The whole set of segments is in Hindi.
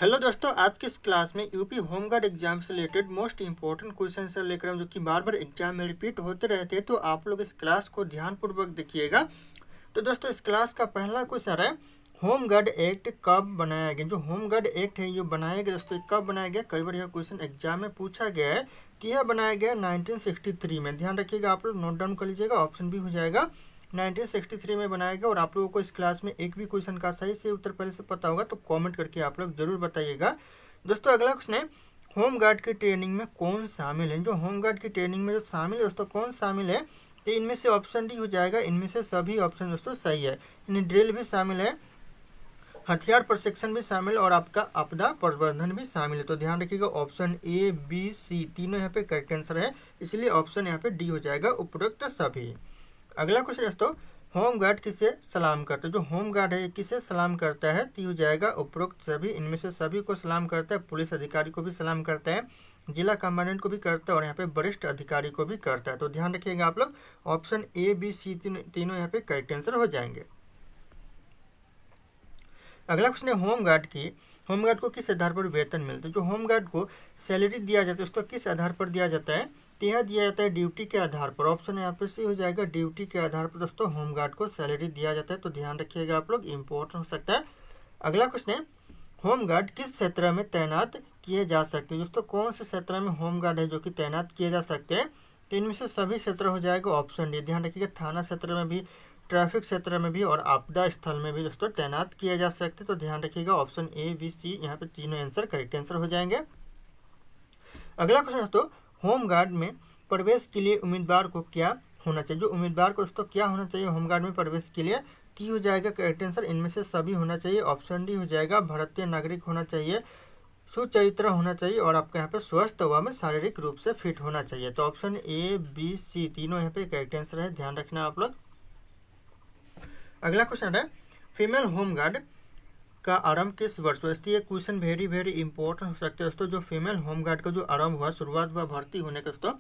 हेलो दोस्तों, आज की इस क्लास में यूपी होमगार्ड एग्जाम से रिलेटेड मोस्ट इंपॉर्टेंट क्वेश्चन से लेकर हम जो कि बार बार एग्जाम में रिपीट होते रहते हैं, तो आप लोग इस क्लास को ध्यानपूर्वक देखिएगा। तो दोस्तों, इस क्लास का पहला क्वेश्चन है, होमगार्ड एक्ट कब बनाया गया। जो होमगार्ड एक्ट है ये बनाया गया दोस्तों, कब बनाया गया। कई बार यह क्वेश्चन एग्जाम में पूछा गया है। तो यह बनाया गया 1963 में। ध्यान रखिएगा, आप लोग नोट डाउन कर लीजिएगा, ऑप्शन भी हो जाएगा 1963 में बनाया गया। और आप लोगों को इस क्लास में एक भी क्वेश्चन का सही से उत्तर पहले से पता होगा तो कमेंट करके आप लोग जरूर बताइएगा। दोस्तों, अगला क्वेश्चन है, होमगार्ड की ट्रेनिंग में कौन शामिल है। जो होमगार्ड की ट्रेनिंग में जो शामिल है दोस्तों, कौन शामिल है, तो इनमें से ऑप्शन डी हो जाएगा। इनमें से सभी ऑप्शन दोस्तों सही है। इनमें ड्रिल भी शामिल है, हथियार प्रशिक्षण भी शामिल और आपका आपदा प्रबंधन भी शामिल है। तो ध्यान रखिएगा, ऑप्शन ए बी सी तीनों यहाँ पे करेक्ट आंसर है, इसलिए ऑप्शन यहाँ पे डी हो जाएगा, उपरोक्त सभी। अगला क्वेश्चन दोस्तों, होमगार्ड किसे सलाम करता है। जो होमगार्ड है किसे सलाम करता है, तो हो जाएगा उपरोक्त सभी। इनमें से सभी को सलाम करता है, पुलिस अधिकारी को भी सलाम करता है, जिला कमांडेंट को भी करता है और यहाँ पे वरिष्ठ अधिकारी को भी करता है। तो ध्यान रखिएगा आप लोग, ऑप्शन ए बी सी तीनों यहाँ पे करेक्ट आंसर हो जाएंगे। अगला क्वेश्चन है, होमगार्ड को किस आधार पर वेतन मिलता है। जो होमगार्ड को सैलरी दिया जाता है उसको किस आधार पर दिया जाता है, तो यह दिया जाता है ड्यूटी के आधार पर। ऑप्शन यहाँ पे सी हो जाएगा, ड्यूटी के आधार पर दोस्तों होमगार्ड को सैलरी दिया जाता है। तो ध्यान रखिएगा आप लोग, इंपॉर्टेंट हो सकता है। अगला क्वेश्चन है, होमगार्ड किस क्षेत्र में तैनात किए जा सकते हैं। दोस्तों, कौन से क्षेत्र में होमगार्ड है जो कि तैनात किए जा सकते हैं, तो इनमें से सभी क्षेत्र हो जाएगा, ऑप्शन डी। ध्यान रखिएगा, थाना क्षेत्र में भी, ट्रैफिक क्षेत्र में भी और आपदा स्थल में भी दोस्तों तैनात किए जा सकते। तो ध्यान रखिएगा, ऑप्शन ए बी सी यहाँ पे तीनों आंसर करेक्ट आंसर हो जाएंगे। अगला क्वेश्चन दोस्तों, होमगार्ड में प्रवेश के लिए उम्मीदवार को क्या होना चाहिए। जो उम्मीदवार को दोस्तों क्या होना चाहिए होमगार्ड में प्रवेश के लिए, टी हो जाएगा करेक्ट आंसर। इनमें से सभी होना चाहिए, ऑप्शन डी हो जाएगा, भारतीय नागरिक होना चाहिए, सुचरित्र होना चाहिए और आपका यहाँ पे स्वस्थ व में शारीरिक रूप से फिट होना चाहिए। तो ऑप्शन ए बी सी तीनों यहाँ पे करेक्ट आंसर है, ध्यान रखना आप लोग। अगला क्वेश्चन है, फीमेल होमगार्ड का आरंभ किस वर्ष हुआ। ये क्वेश्चन वेरी वेरी इंपॉर्टेंट हो सकते हैं दोस्तों। जो फीमेल होमगार्ड का जो आरंभ हुआ, शुरुआत हुआ भर्ती होने का दोस्तों,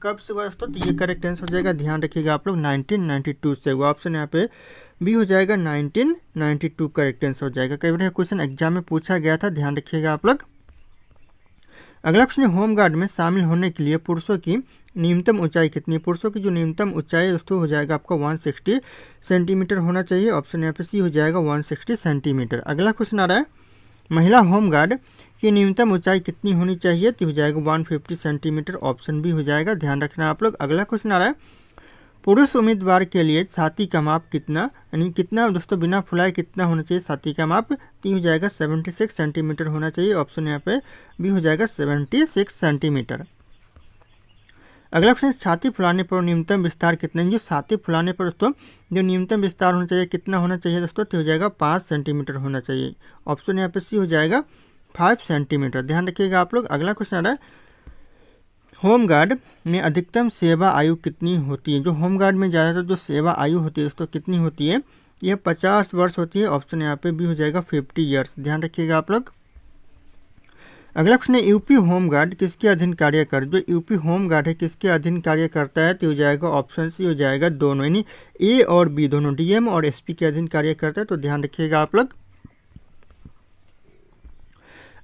कब से हुआ दोस्तों, तो ये करेक्ट आंसर हो जाएगा। ध्यान रखिएगा आप लोग, 1992 से हुआ। ऑप्शन यहाँ पे बी हो जाएगा, 1992 करेक्ट आंसर हो जाएगा। कई बार क्वेश्चन एग्जाम में पूछा गया था, ध्यान रखिएगा आप लोग। अगला क्वेश्चन, होमगार्ड में शामिल होने के लिए पुरुषों की न्यूनतम ऊंचाई कितनी है। पुरुषों की जो न्यूनतम ऊंचाई दोस्तों हो जाएगा आपका 160 सेंटीमीटर होना चाहिए। ऑप्शन यहाँ पे सी हो जाएगा, 160 सेंटीमीटर। अगला क्वेश्चन आ रहा है, महिला होमगार्ड की न्यूनतम ऊंचाई कितनी होनी चाहिए, तो हो जाएगा 150 सेंटीमीटर। ऑप्शन बी हो जाएगा, ध्यान रखना आप लोग। अगला क्वेश्चन आ रहा है, पुरुष उम्मीदवार के लिए छाती का माप कितना, यानी कितना दोस्तों बिना फुलाए कितना होना चाहिए छाती का माप, तो हो जाएगा 76 सेंटीमीटर होना चाहिए। ऑप्शन यहाँ पे बी हो जाएगा, 76 सेंटीमीटर। अगला क्वेश्चन, छाती फुलाने पर न्यूनतम विस्तार कितना है। जो छाती फुलाने पर दोस्तों जो न्यूनतम विस्तार होना चाहिए कितना होना चाहिए दोस्तों, तो हो जाएगा 5 सेंटीमीटर होना चाहिए। ऑप्शन यहाँ पे सी हो जाएगा, 5 सेंटीमीटर। ध्यान रखिएगा आप लोग। अगला क्वेश्चन आ रहा है, होमगार्ड में अधिकतम सेवा आयु कितनी होती है। जो होमगार्ड में ज़्यादातर जो सेवा आयु होती है दोस्तों कितनी होती है, यह 50 वर्ष होती है। ऑप्शन यहाँ पे भी हो जाएगा, 50 ईयर्स। ध्यान रखिएगा आप लोग। अगला क्वेश्चन है, यूपी होमगार्ड किसके अधीन कार्य कर। जो यूपी होमगार्ड है किसके अधीन कार्य करता है, तो हो जाएगा ऑप्शन सी हो जाएगा, दोनों, यानी ए और बी दोनों, डीएम और एसपी के अधीन कार्य करता है। तो ध्यान रखिएगा आप लोग।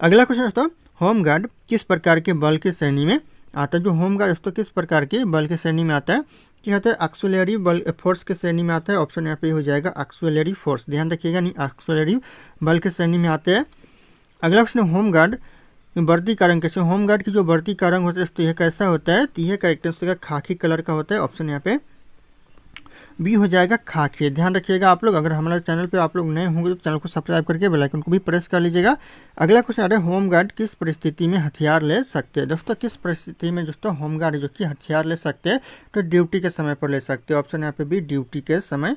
अगला क्वेश्चन दोस्तों, होमगार्ड किस प्रकार के बल की श्रेणी में आता है। जो होमगार्ड दोस्तों किस प्रकार के बल की श्रेणी में आता है, क्या आता है, एक्सुलरी बल फोर्स के श्रेणी में आता है। ऑप्शन यहाँ पे हो जाएगा, एक्सुलरी फोर्स। ध्यान रखिएगा, नहीं एक्सुलरी बल के श्रेणी में आते हैं। अगला क्वेश्चन, होमगार्ड वर्दी का रंग कैसे। होमगार्ड की जो वर्दी का रंग होता है तो यह कैसा होता है, तो यह करेक्टर खाकी कलर का होता है। ऑप्शन यहाँ पे बी हो जाएगा, खाकी। ध्यान रखिएगा आप लोग। अगर हमारे चैनल पे आप लोग नए होंगे तो चैनल को सब्सक्राइब करके बेल आइकन को भी प्रेस कर लीजिएगा। अगला क्वेश्चन आ रहा है, होमगार्ड किस परिस्थिति में हथियार ले सकते हैं। दोस्तों किस परिस्थिति में दोस्तों होमगार्ड जो कि हथियार ले सकते हैं, तो ड्यूटी के समय पर ले सकते हैं। ऑप्शन यहाँ पे भी ड्यूटी के समय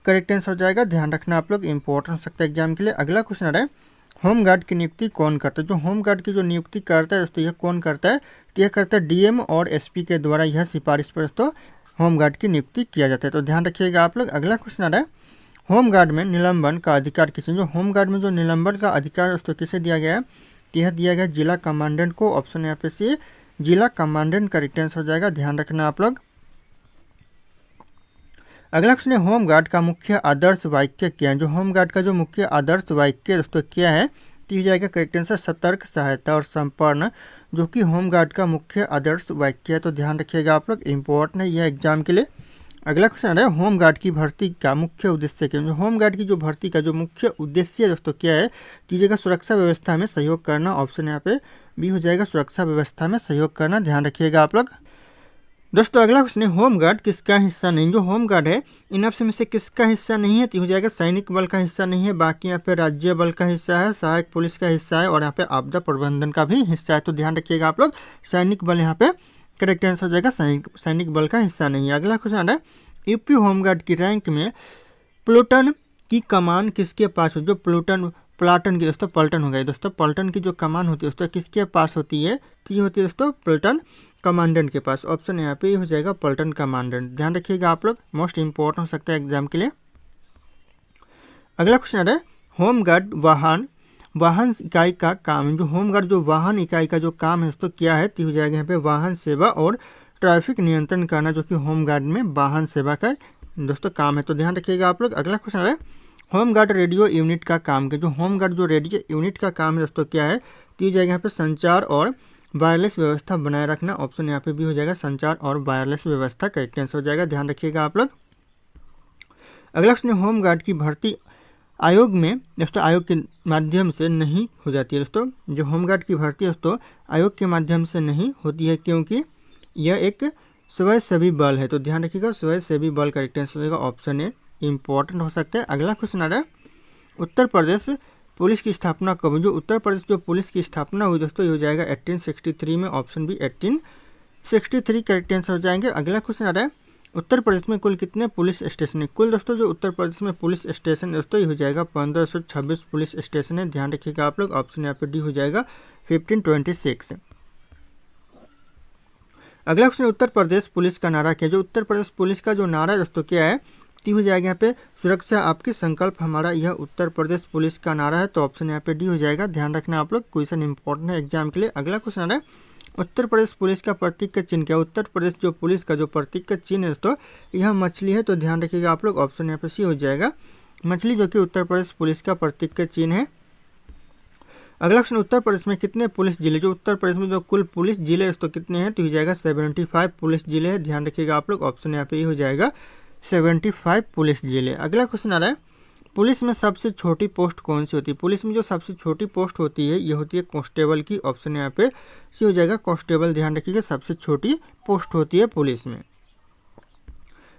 करेक्ट आंसर हो जाएगा। ध्यान रखना आप लोग, इंपॉर्टेंट हो सकता है एग्जाम के लिए। अगला क्वेश्चन आ रहा है, होमगार्ड की नियुक्ति कौन करता है। जो होमगार्ड की जो नियुक्ति करता है दोस्तों, यह कौन करता है, तो यह करता है डीएम और एसपी के द्वारा यह सिफारिश पर दोस्तों होमगार्ड की नियुक्ति किया जाता है। तो ध्यान रखिएगा आप लोग। अगला क्वेश्चन आ रहा है, होमगार्ड में निलंबन का अधिकार किसे। जो होमगार्ड में जो निलंबन का अधिकार दोस्तों किसे दिया गया है, यह दिया गया जिला कमांडेंट को। ऑप्शन यहाँ पे सी, जिला कमांडेंट करेक्ट आंसर हो जाएगा। ध्यान रखना आप लोग। अगला क्वेश्चन है, होमगार्ड का मुख्य आदर्श वाक्य क्या है। जो होमगार्ड का जो मुख्य आदर्श वाक्य दोस्तों क्या है, तो हो जाएगा करेक्ट आंसर सतर्क, सहायता और संपन्न, जो कि होमगार्ड का मुख्य आदर्श वाक्य है। तो ध्यान रखिएगा आप लोग, इम्पोर्टेंट है यह एग्जाम के लिए। अगला क्वेश्चन है होमगार्ड की भर्ती का मुख्य उद्देश्य क्या है। होमगार्ड की जो भर्ती का जो मुख्य उद्देश्य है दोस्तों क्या है, कीजिएगा सुरक्षा व्यवस्था में सहयोग करना। ऑप्शन यहाँ पे बी हो जाएगा, सुरक्षा व्यवस्था में सहयोग करना। ध्यान रखिएगा आप लोग। दोस्तों अगला क्वेश्चन है होमगार्ड किसका हिस्सा नहीं। जो होमगार्ड है इन ऑप्शन में से किसका हिस्सा नहीं है, तो हो जाएगा सैनिक बल का हिस्सा नहीं है, बाकी यहाँ पे राज्य बल का हिस्सा है, सहायक पुलिस का हिस्सा है और यहाँ पे आपदा प्रबंधन का भी हिस्सा है। तो ध्यान रखिएगा आप लोग, सैनिक बल यहाँ पे करेक्ट आंसर हो जाएगा, सैनिक बल का हिस्सा नहीं है। अगला क्वेश्चन है यूपी होमगार्ड की रैंक में प्लूटन की कमान किसके पास हो। जो प्लाटन की दोस्तों पलटन हो गई दोस्तों, पलटन की जो कमान होती है दोस्तों किसके पास होती है, तो ये होती है दोस्तों पलटन कमांडेंट के पास। ऑप्शन यहाँ पे हो जाएगा पलटन कमांडेंट। ध्यान रखिएगा आप लोग, मोस्ट इंपॉर्टेंट हो सकता है एग्जाम के लिए। अगला क्वेश्चन है होमगार्ड वाहन इकाई का काम। जो होमगार्ड जो वाहन इकाई का जो काम है दोस्तों क्या है, तो हो जाएगा यहाँ पे वाहन सेवा और ट्रैफिक नियंत्रण करना, जो कि होमगार्ड में वाहन सेवा का दोस्तों काम है। तो ध्यान रखिएगा आप लोग। अगला क्वेश्चन है होमगार्ड रेडियो यूनिट का काम क्या। जो होमगार्ड जो रेडियो यूनिट का काम है दोस्तों क्या है, तो हो जाएगा यहाँ पे संचार और वायरलेस व्यवस्था बनाए रखना। ऑप्शन यहाँ पे भी हो जाएगा, संचार और वायरलेस व्यवस्था करेक्ट आंसर हो जाएगा। ध्यान रखिएगा आप लोग। अगला क्वेश्चन होमगार्ड की भर्ती आयोग में दोस्तों आयोग के माध्यम से नहीं हो जाती है। दोस्तों जो होमगार्ड की भर्ती है दोस्तों आयोग के माध्यम से नहीं होती है, क्योंकि यह एक स्वयंसेवी बल है। तो ध्यान रखिएगा, स्वयंसेवी बल करेक्ट आंसर हो जाएगा। ऑप्शन ए इंपॉर्टेंट हो सकता है। अगला क्वेश्चन आ रहा है उत्तर प्रदेश पुलिस की स्थापना कब हुई। जो उत्तर प्रदेश जो पुलिस की स्थापना हुई दोस्तों ये हो जाएगा 1863 में। ऑप्शन बी 1863 करेक्ट आंसर हो जाएंगे। अगला क्वेश्चन आ रहा है उत्तर प्रदेश में कुल कितने पुलिस स्टेशन है। कुल दोस्तों जो उत्तर प्रदेश में पुलिस स्टेशन दोस्तों ये हो जाएगा 1526 पुलिस स्टेशन है। ध्यान रखिएगा आप लोग, ऑप्शन यहाँ पे डी हो जाएगा 1526। अगला क्वेश्चन उत्तर प्रदेश पुलिस का नारा क्या है। जो उत्तर प्रदेश पुलिस का जो नारा है दोस्तों क्या है, तो हो जाएगा यहाँ पे सुरक्षा आपकी संकल्प हमारा, यह उत्तर प्रदेश पुलिस का नारा है। तो ऑप्शन यहाँ पे डी हो जाएगा। ध्यान रखना आप लोग, क्वेश्चन इंपॉर्टेंट है एग्जाम के लिए। अगला क्वेश्चन है उत्तर प्रदेश पुलिस का प्रतीक का चिन्ह क्या है। उत्तर प्रदेश जो पुलिस का जो प्रतीक का चिन्ह है दोस्तों यह मछली है। तो ध्यान रखिएगा आप लोग, ऑप्शन यहाँ पे सी हो जाएगा, मछली, जो कि उत्तर प्रदेश पुलिस का प्रतीक का चिन्ह है। अगला क्वेश्चन उत्तर प्रदेश में कितने पुलिस जिले। जो उत्तर प्रदेश में जो कुल पुलिस जिले दोस्तों कितने हैं, तो हो जाएगा 75 पुलिस जिले हैं। ध्यान रखिएगा आप लोग, ऑप्शन यहाँ पे ये हो जाएगा 75 पुलिस जिले। अगला क्वेश्चन आ रहा है पुलिस में सबसे छोटी पोस्ट कौन सी होती है। पुलिस में जो सबसे छोटी पोस्ट होती है ये होती है कांस्टेबल की। ऑप्शन यहाँ पे सी हो जाएगा कांस्टेबल। ध्यान रखिएगा, सबसे छोटी पोस्ट होती है पुलिस में।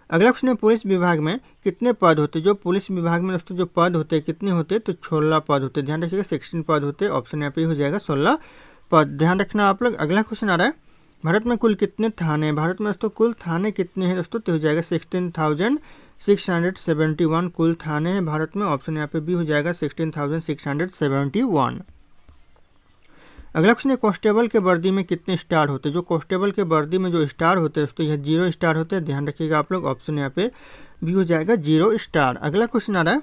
अगला क्वेश्चन है पुलिस विभाग में कितने पद होते हैं। जो पुलिस विभाग में दोस्तों जो पद होते हैं कितने होते हैं, तो 16 पद होते हैं। ध्यान रखिएगा 16 पद होते हैं। ऑप्शन यहाँ पे हो जाएगा 16 पद। ध्यान रखना आप लोग। अगला क्वेश्चन आ रहा है भारत में कुल कितने थाने हैं। भारत में दोस्तों कुल थाने कितने हैं दोस्तों, तो हो जाएगा 16,671 कुल थाने हैं भारत में। ऑप्शन यहाँ पे भी हो जाएगा 16,671। अगला क्वेश्चन है कांस्टेबल के वर्दी में कितने स्टार होते हैं। जो कांस्टेबल के वर्दी में जो स्टार होते हैं दोस्तों यह 0 स्टार होते हैं। ध्यान रखिएगा आप लोग, ऑप्शन यहाँ पे भी हो जाएगा 0 स्टार। अगला क्वेश्चन आ रहा है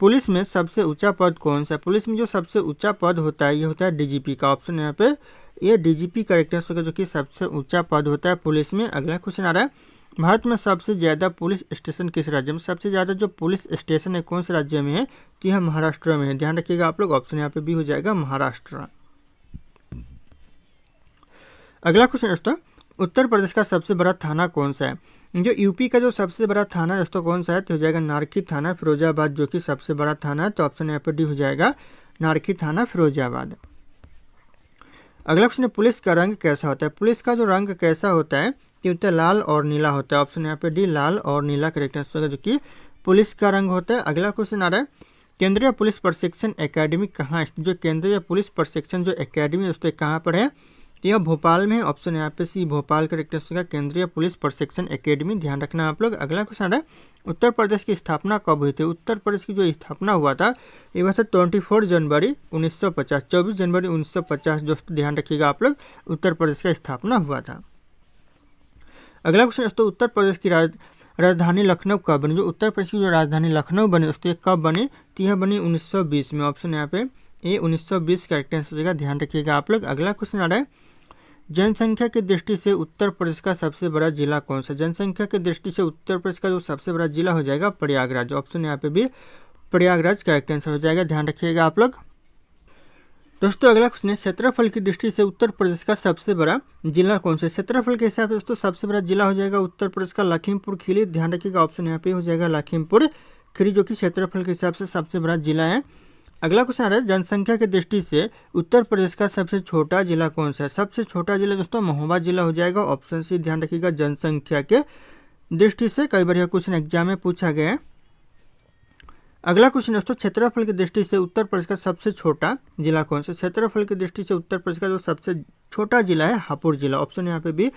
पुलिस में सबसे ऊंचा पद कौन सा है। पुलिस में जो सबसे ऊंचा पद होता है ये होता है डीजीपी का। ऑप्शन यहाँ पे ये डीजीपी करेक्ट आंसर होगा, जो कि सबसे ऊंचा पद होता है पुलिस में। अगला क्वेश्चन आ रहा है भारत में सबसे ज़्यादा पुलिस स्टेशन किस राज्य में। सबसे ज़्यादा जो पुलिस स्टेशन है कौन से राज्य में है, तो यह महाराष्ट्र में है। ध्यान रखिएगा आप लोग, ऑप्शन यहाँ पे भी हो जाएगा महाराष्ट्र। अगला क्वेश्चन दोस्तों उत्तर प्रदेश का सबसे बड़ा थाना कौन सा है। जो यूपी का जो सबसे बड़ा थाना दोस्तों कौन सा है, तो हो जाएगा नारकी थाना फिरोजाबाद, जो कि सबसे बड़ा थाना है। तो ऑप्शन यहाँ पे डी हो जाएगा नारकी थाना फिरोजाबाद। अगला क्वेश्चन है पुलिस का रंग कैसा होता है। पुलिस का जो रंग कैसा होता है, ये होता है लाल और नीला होता है। ऑप्शन यहाँ पे डी लाल और नीला करेक्ट आंसर है, जो कि पुलिस का रंग होता है। अगला क्वेश्चन आ रहा है केंद्रीय पुलिस प्रशिक्षण एकेडमी कहाँ स्थित। जो केंद्रीय पुलिस प्रशिक्षण जो एकेडमी दोस्तों कहाँ पर है, यह भोपाल में है। ऑप्शन यहाँ पे सी भोपाल करेक्ट आंसर का केंद्रीय पुलिस प्रशिक्षण एकेडमी। ध्यान रखना आप लोग। अगला क्वेश्चन है उत्तर प्रदेश की स्थापना कब हुई थी। उत्तर प्रदेश की जो स्थापना हुआ था ये हुआ था 24 जनवरी 1950, 24 जनवरी 1950 दोस्तों ध्यान रखिएगा आप लोग, उत्तर प्रदेश का स्थापना हुआ था। अगला क्वेश्चन दोस्तों उत्तर प्रदेश की राजधानी लखनऊ कब बनी। जो उत्तर प्रदेश की जो राजधानी लखनऊ बनी दोस्तों कब बनी, तो यह बनी 1920 में। ऑप्शन यहाँ पे ये 1920 करेक्ट आंसर होगा। ध्यान रखिएगा आप लोग। अगला क्वेश्चन आ रहा है जनसंख्या की दृष्टि से उत्तर प्रदेश का सबसे बड़ा जिला कौन सा। जनसंख्या की दृष्टि से उत्तर प्रदेश का जो सबसे बड़ा जिला हो जाएगा प्रयागराज। ऑप्शन यहाँ पे भी प्रयागराज करेक्ट आंसर हो जाएगा। ध्यान रखिएगा आप लोग। दोस्तों अगला क्वेश्चन है, क्षेत्रफल की दृष्टि से उत्तर प्रदेश का सबसे बड़ा जिला कौन सा है। क्षेत्रफल के हिसाब से दोस्तों सबसे बड़ा जिला हो जाएगा उत्तर प्रदेश का लखीमपुर खीरी। ध्यान रखिएगा ऑप्शन यहाँ पे हो जाएगा लखीमपुर खीरी, जो कि क्षेत्रफल के हिसाब से सबसे बड़ा जिला है। अगला क्वेश्चन आ रहा है, जनसंख्या की दृष्टि से उत्तर प्रदेश का सबसे छोटा जिला कौन सा है। सबसे छोटा जिला दोस्तों महोबा जिला हो जाएगा, ऑप्शन सी। ध्यान रखिएगा जनसंख्या के दृष्टि से कई बार यह क्वेश्चन एग्जाम में पूछा गया है। अगला क्वेश्चन दोस्तों, क्षेत्रफल की दृष्टि से उत्तर प्रदेश का सबसे छोटा जिला कौन सा। क्षेत्रफल की दृष्टि से उत्तर प्रदेश का जो सबसे छोटा जिला है हापुड़ जिला, ऑप्शन यहाँ पे भी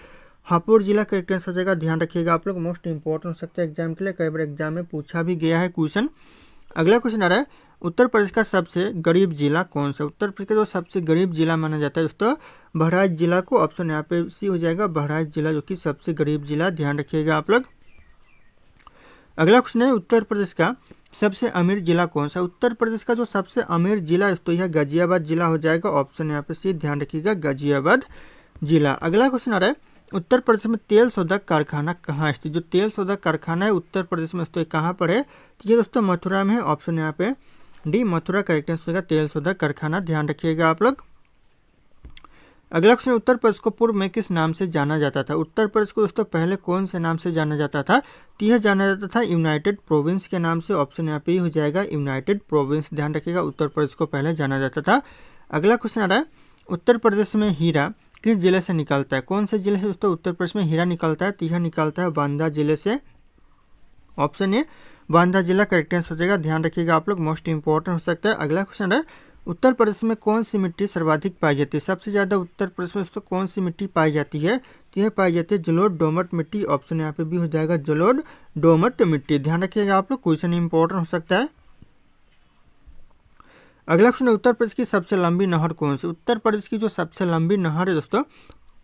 हापुड़ जिला करेक्ट आंसर हो जाएगा। ध्यान रखिएगा आप लोग, मोस्ट इंपॉर्टेंट हो सकता है एग्जाम के लिए, कई बार एग्जाम में पूछा भी गया है क्वेश्चन। अगला क्वेश्चन आ रहा है, उत्तर प्रदेश का सबसे गरीब जिला कौन सा। उत्तर प्रदेश का जो सबसे गरीब जिला माना जाता है दोस्तों बहराइच जिला को, ऑप्शन यहाँ पे सी हो जाएगा बहराइच जिला, जो कि सबसे गरीब जिला। ध्यान रखिएगा आप लोग। अगला क्वेश्चन है, उत्तर प्रदेश का सबसे अमीर जिला कौन सा। उत्तर प्रदेश का जो सबसे अमीर जिला है तो यह गाजियाबाद जिला हो जाएगा, ऑप्शन यहाँ पे सी। ध्यान रखिएगा गाजियाबाद जिला। अगला क्वेश्चन आ रहा है, उत्तर प्रदेश में तेल शोधक कारखाना कहाँ स्थित। जो तेल शोधक कारखाना है उत्तर प्रदेश में दोस्तों कहाँ पर है, तो ये दोस्तों मथुरा में है, ऑप्शन यहाँ पे डी मथुरा करेक्ट आंसर होगा तेल शोधक कारखाना। ध्यान रखिएगा आप लोग। अगला क्वेश्चन, उत्तर प्रदेश को पूर्व में किस नाम से जाना जाता था। उत्तर प्रदेश को दोस्तों पहले कौन से नाम से जाना जाता था, तो यह जाना जाता था यूनाइटेड प्रोविंस के नाम से, ऑप्शन यहाँ पे ही हो जाएगा यूनाइटेड प्रोविंस। ध्यान रखिएगा उत्तर प्रदेश को पहले जाना जाता था। अगला क्वेश्चन आ रहा है, उत्तर प्रदेश में हीरा किस जिले से निकलता है। कौन से जिले से दोस्तों उत्तर प्रदेश में हीरा निकलता है, तो यह निकलता है बांदा जिले से, ऑप्शन ए बांदा जिला करेक्ट आंसर हो जाएगा। ध्यान रखिएगा आप लोग, मोस्ट इंपॉर्टेंट हो सकता है। अगला क्वेश्चन है, उत्तर प्रदेश में कौन सी मिट्टी सर्वाधिक पाई जाती है। सबसे ज़्यादा उत्तर प्रदेश में दोस्तों कौन सी मिट्टी पाई जाती है, तो यह पाई जाती है जलोढ़ दोमट मिट्टी, ऑप्शन यहाँ पे भी हो जाएगा जलोढ़ दोमट मिट्टी। ध्यान रखिएगा आप लोग, क्वेश्चन इंपॉर्टेंट हो सकता है। अगला क्वेश्चन है, उत्तर प्रदेश की सबसे लंबी नहर कौन सी। उत्तर प्रदेश की जो सबसे लंबी नहर है दोस्तों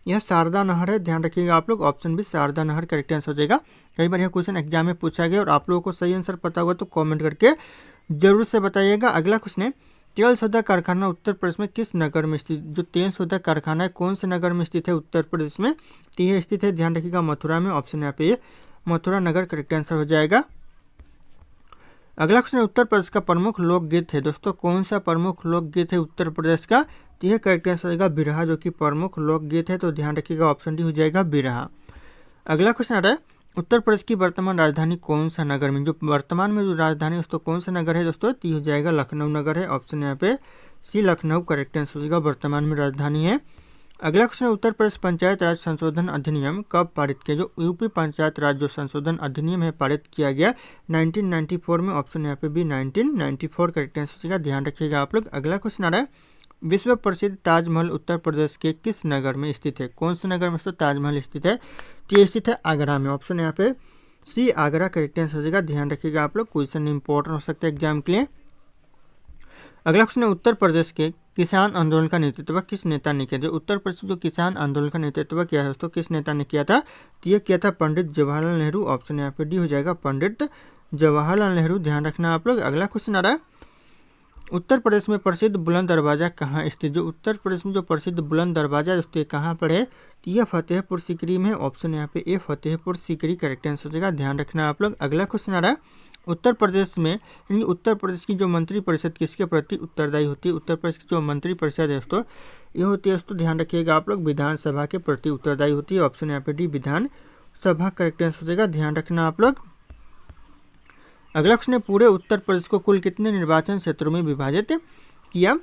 यह शारदा नहर है। ध्यान रखिएगा आप लोग, ऑप्शन भी शारदा नहर करेक्ट आंसर हो जाएगा। कई बार यह क्वेश्चन एग्जाम में पूछा गया और आप लोगों को सही आंसर पता होगा तो कमेंट करके जरूर से बताइएगा। अगला क्वेश्चन है, तेल शोधक कारखाना उत्तर प्रदेश में किस नगर में स्थित। जो तेल शोधक कारखाना है कौन से नगर में स्थित है उत्तर प्रदेश में, तो यह स्थित है ध्यान रखिएगा मथुरा में, ऑप्शन यहाँ पे मथुरा नगर करेक्ट आंसर हो जाएगा। अगला क्वेश्चन है, उत्तर प्रदेश का प्रमुख लोकगीत है। दोस्तों कौन सा प्रमुख लोकगीत है उत्तर प्रदेश का, तो यह करेक्ट आंसर हो जाएगा बिरहा, जो कि प्रमुख लोकगीत है, तो ध्यान रखिएगा ऑप्शन डी हो जाएगा बिरहा। अगला क्वेश्चन आ रहा है, उत्तर प्रदेश की वर्तमान राजधानी कौन सा नगर में। जो वर्तमान में जो राजधानी दोस्तों कौन सा नगर है दोस्तों, तो हो जाएगा लखनऊ नगर है, ऑप्शन यहाँ पे सी लखनऊ करेक्ट आंसर हो जाएगा, वर्तमान में राजधानी है। अगला क्वेश्चन है, उत्तर प्रदेश पंचायत राज संशोधन अधिनियम कब पारित किया। जो यूपी पंचायत राज जो संशोधन अधिनियम है पारित किया गया 1994 में, ऑप्शन यहाँ पे भी 1994 करेक्ट आंसर हो जाएगा। ध्यान रखिएगा आप लोग। अगला क्वेश्चन आ रहा है, विश्व प्रसिद्ध ताजमहल उत्तर प्रदेश के किस नगर में स्थित है। कौन से नगर में तो ताजमहल स्थित है, तो ये स्थित है आगरा में, ऑप्शन यहाँ पे सी आगरा करेक्ट आंसर हो जाएगा। ध्यान रखिएगा आप लोग, क्वेश्चन इंपॉर्टेंट हो सकता है एग्जाम के लिए। अगला क्वेश्चन है, उत्तर प्रदेश के किसान आंदोलन का नेतृत्व किस नेता ने किया। जो उत्तर प्रदेश जो किसान आंदोलन का नेतृत्व किया है दोस्तों किस नेता ने किया था, तो यह किया था पंडित जवाहरलाल नेहरू, ऑप्शन यहाँ पे डी हो जाएगा पंडित जवाहरलाल नेहरू। ध्यान रखना आप लोग। अगला क्वेश्चन आ रहा है, उत्तर प्रदेश में प्रसिद्ध बुलंद दरवाजा कहाँ स्थित। जो उत्तर प्रदेश में जो प्रसिद्ध बुलंद दरवाजा दोस्तों कहाँ पर है, तो यह फतेहपुर सीकरी में, ऑप्शन यहाँ पे ए फतेहपुर सीकरी करेक्ट आंसर हो जाएगा। ध्यान रखना आप लोग। अगला क्वेश्चन आ रहा है, उत्तर प्रदेश में यानी उत्तर प्रदेश की जो मंत्री परिषद किसके प्रति उत्तरदायी होती है। उत्तर प्रदेश की जो मंत्री परिषद है दोस्तों ये होती है दोस्तों ध्यान रखिएगा आप लोग विधानसभा के प्रति उत्तरदायी होती है, ऑप्शन यहाँ पे डी विधानसभा करेक्ट आंसर हो जाएगा। ध्यान रखना आप लोग। अगला क्वेश्चन है, पूरे उत्तर प्रदेश को कुल कितने निर्वाचन क्षेत्रों में विभाजित किया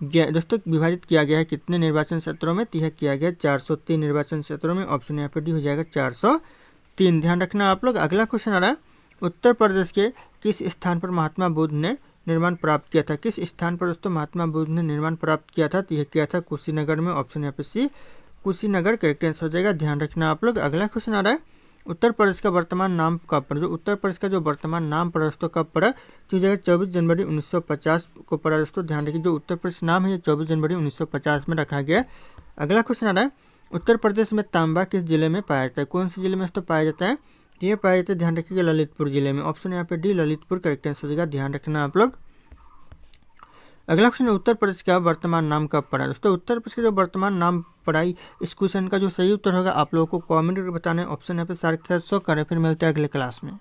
गया दोस्तों। विभाजित किया गया है कितने निर्वाचन क्षेत्रों में, तो यह किया गया 403 निर्वाचन क्षेत्रों में, ऑप्शन यहाँ पे डी हो जाएगा 403। ध्यान रखना आप लोग। अगला क्वेश्चन आ रहा है, उत्तर प्रदेश के किस स्थान पर महात्मा बुद्ध ने निर्माण प्राप्त किया था। किस स्थान पर दोस्तों महात्मा बुद्ध ने निर्माण प्राप्त किया था, तो यह किया था कुशीनगर में, ऑप्शन यहाँ पे सी कुशीनगर करेक्ट आंसर हो जाएगा। ध्यान रखना आप लोग। अगला क्वेश्चन आ रहा है, उत्तर प्रदेश का वर्तमान नाम कब पड़ा। जो उत्तर प्रदेश का जो वर्तमान नाम पड़ा दोस्तों कब पड़ा, तो हो जाएगा 24 जनवरी 1950 को पड़ा दोस्तों। ध्यान रखिए जो उत्तर प्रदेश नाम है ये 24 जनवरी 1950 में रखा गया। अगला क्वेश्चन आ रहा है, उत्तर प्रदेश में तांबा किस जिले में पाया जाता है। कौन से जिले में दोस्तों पाया जाता है, ये पाया जाता है ध्यान रखिएगा ललितपुर जिले में, ऑप्शन यहाँ पे डी ललितपुर करेक्ट आंसर हो जाएगा। ध्यान रखना आप लोग। अगला क्वेश्चन है, उत्तर प्रदेश का वर्तमान नाम कब पड़ा। दोस्तों उत्तर प्रदेश का जो वर्तमान नाम पढ़ाई इस क्वेश्चन का जो सही उत्तर होगा आप लोगों को कमेंट करके बताना है, ऑप्शन यहाँ पे सारे के साथ शो करें। फिर मिलते हैं अगले क्लास में।